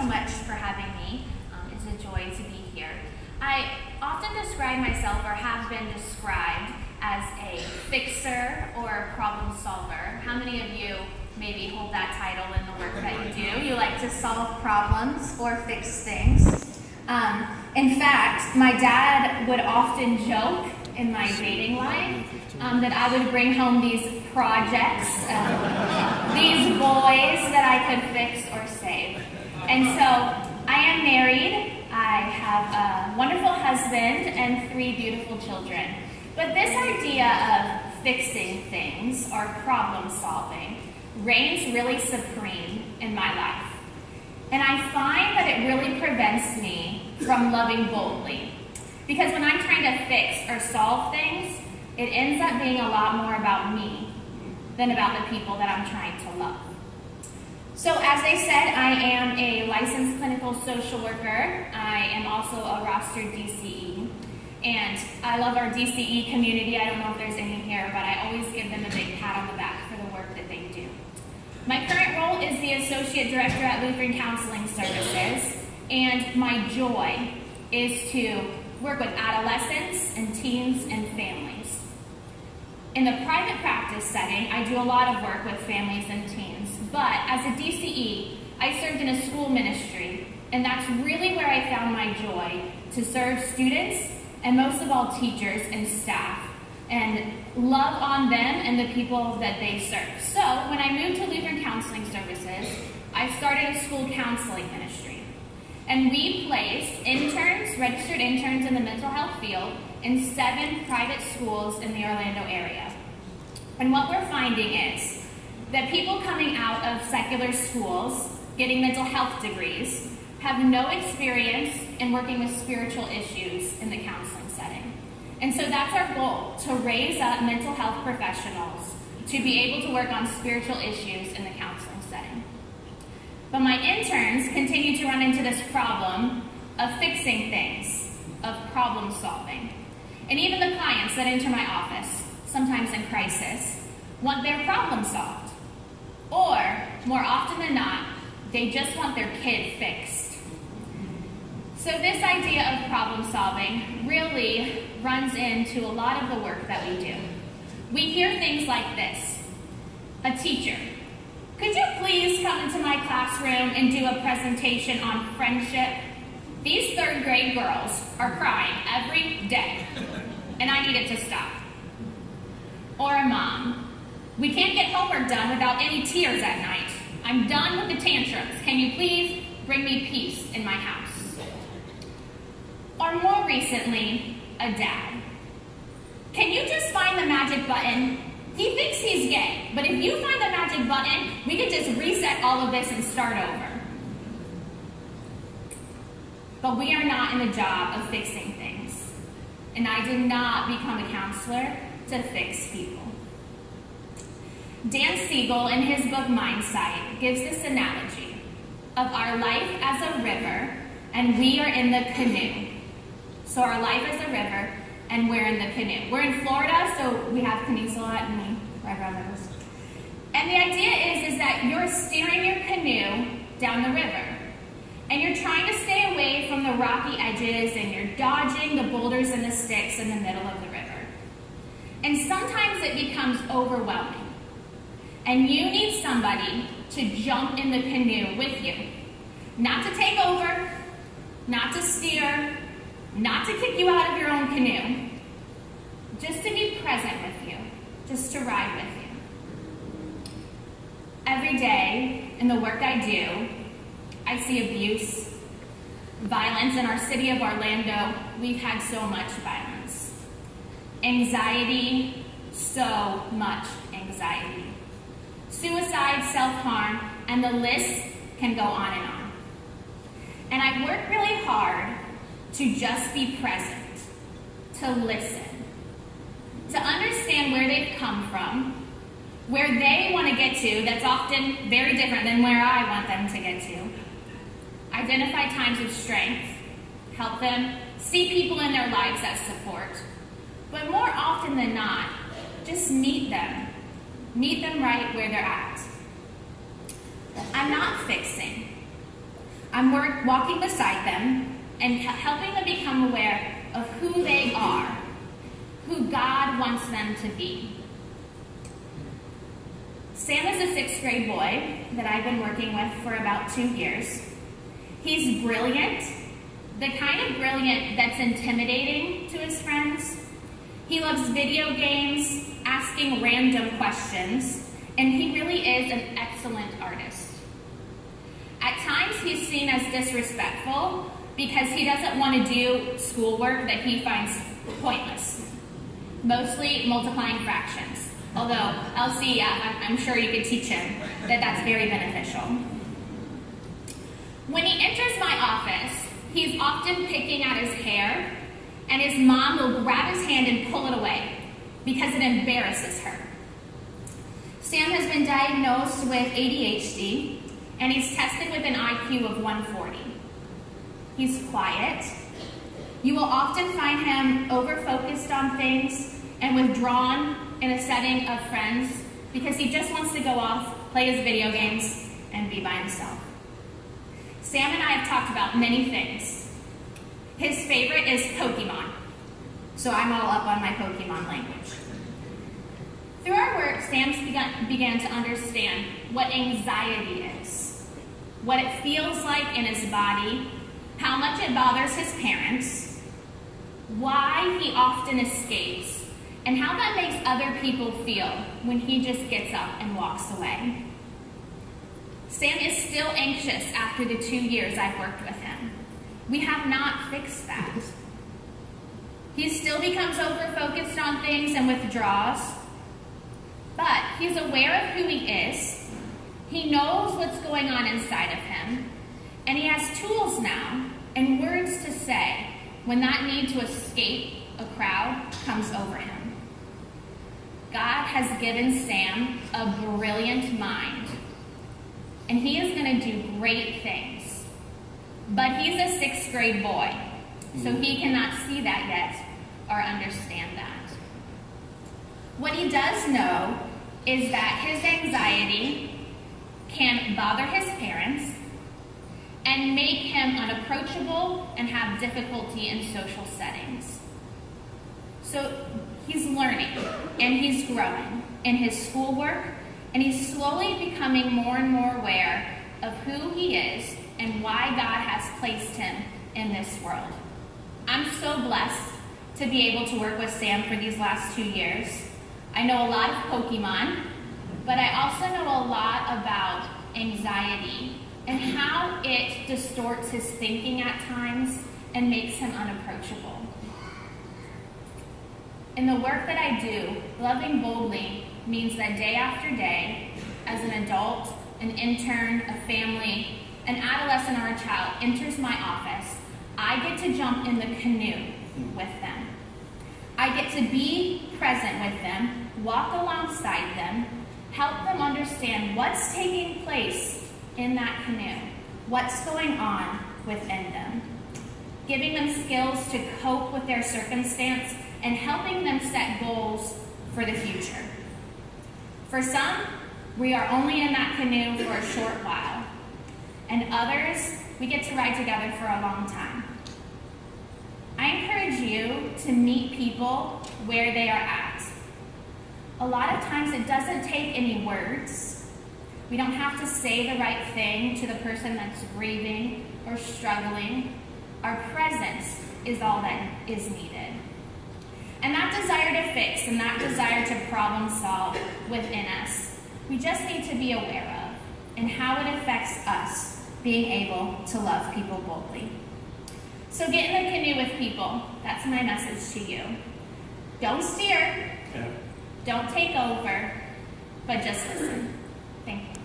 much for having me. It's a joy to be here. I often describe myself, or have been described, as a fixer or a problem solver. How many of you maybe hold that title in the work that you do? You like to solve problems or fix things. In fact, my dad would often joke in my dating life that I would bring home these projects, these boys that I could fix or save. And so I am married. I have a wonderful husband and 3 beautiful children. But this idea of fixing things or problem solving reigns really supreme in my life. And I find that it really prevents me from loving boldly. Because when I'm trying to fix or solve things, it ends up being a lot more about me than about the people that I'm trying to love. So as I said, I am a licensed clinical social worker. I am also a rostered DCE. And I love our DCE community. I don't know if there's any here, but I always give them a big pat on the back for the work that they do. My current role is the Associate Director at Lutheran Counseling Services, and my joy is to work with adolescents and teens and families. In the private practice setting, I do a lot of work with families and teens, but as a DCE, I served in a school ministry, and that's really where I found my joy, to serve students and most of all teachers and staff, and love on them and the people that they serve. So when I moved to Lutheran Counseling Services, I started a school counseling ministry. And we place interns, registered interns in the mental health field in 7 private schools in the Orlando area. And what we're finding is that people coming out of secular schools, getting mental health degrees, have no experience in working with spiritual issues in the counseling setting. And so that's our goal, to raise up mental health professionals to be able to work on spiritual issues in the counseling setting. But my interns continue to run into this problem of fixing things, of problem solving. And even the clients that enter my office, sometimes in crisis, want their problem solved. Or, more often than not, they just want their kid fixed. So this idea of problem solving really runs into a lot of the work that we do. We hear things like this. A teacher: could you please come into my classroom and do a presentation on friendship? These 3rd grade girls are crying every day, and I need it to stop. Or a mom: we can't get homework done without any tears at night. I'm done with the tantrums. Can you please bring me peace in my house? Or more recently, a dad: can you just find the magic button? He thinks he's gay, but if you find the magic button, we could just reset all of this and start over. But we are not in the job of fixing things. And I did not become a counselor to fix people. Dan Siegel, in his book Mindsight, gives this analogy of our life as a river, and we are in the canoe. So our life is a river, and we're in the canoe. We're in Florida, so we have canoes a lot, and we ride around rivers. And the idea is that you're steering your canoe down the river, and you're trying to stay away from the rocky edges, and you're dodging the boulders and the sticks in the middle of the river. And sometimes it becomes overwhelming, and you need somebody to jump in the canoe with you. Not to take over, not to steer, not to kick you out of your own canoe, just to be present with you, just to ride with you. Every day in the work I do, I see abuse, violence. In our city of Orlando, we've had so much violence. Anxiety, so much anxiety. Suicide, self-harm, and the list can go on and on. And I've worked really hard to just be present, to listen, to understand where they've come from, where they want to get to that's often very different than where I want them to get to. Identify times of strength, help them see people in their lives as support, but more often than not, just meet them right where they're at. I'm not fixing. I'm walking beside them and helping them become aware of who they are, who God wants them to be. Sam is a 6th grade boy that I've been working with for about 2 years. He's brilliant, the kind of brilliant that's intimidating to his friends. He loves video games, asking random questions, and he really is an excellent artist. At times he's seen as disrespectful because he doesn't want to do schoolwork that he finds pointless, mostly multiplying fractions. Although I'm sure you could teach him that that's very beneficial. When he enters my office, he's often picking at his hair, and his mom will grab his hand and pull it away because it embarrasses her. Sam has been diagnosed with ADHD, and he's tested with an IQ of 140. He's quiet. You will often find him over-focused on things and withdrawn in a setting of friends because he just wants to go off, play his video games, and be by himself. Sam and I have talked about many things. His favorite is Pokemon, so I'm all up on my Pokemon language. Through our work, Sam began to understand what anxiety is, what it feels like in his body, how much it bothers his parents, why he often escapes, and how that makes other people feel when he just gets up and walks away. Sam is still anxious after the 2 years I've worked with him. We have not fixed that. He still becomes over-focused on things and withdraws, but he's aware of who he is. He knows what's going on inside of him, and he has tools now and words to say when that need to escape a crowd comes over him. God has given Sam a brilliant mind, and he is going to do great things. But he's a 6th grade boy, so he cannot see that yet or understand that. What he does know is that his anxiety can bother his parents and make him unapproachable and have difficulty in social settings. So he's learning and he's growing in his schoolwork, and he's slowly becoming more and more aware of who he is and why God has placed him in this world. I'm so blessed to be able to work with Sam for these last 2 years. I know a lot of Pokemon, but I also know a lot about anxiety and how it distorts his thinking at times and makes him unapproachable. In the work that I do, loving boldly means that day after day, as an adult, an intern, a family, an adolescent, or a child enters my office, I get to jump in the canoe with them. I get to be present with them, walk alongside them, help them understand what's taking place in that canoe, what's going on within them, giving them skills to cope with their circumstance and helping them set goals for the future. For some, we are only in that canoe for a short while, and others, we get to ride together for a long time. I encourage you to meet people where they are at. A lot of times it doesn't take any words. We don't have to say the right thing to the person that's grieving or struggling. Our presence is all that is needed. And that desire to fix and that desire to problem solve within us, we just need to be aware of and how it affects us being able to love people boldly. So get in the canoe with people. That's my message to you. Don't steer. Don't take over, but just listen. Thank you.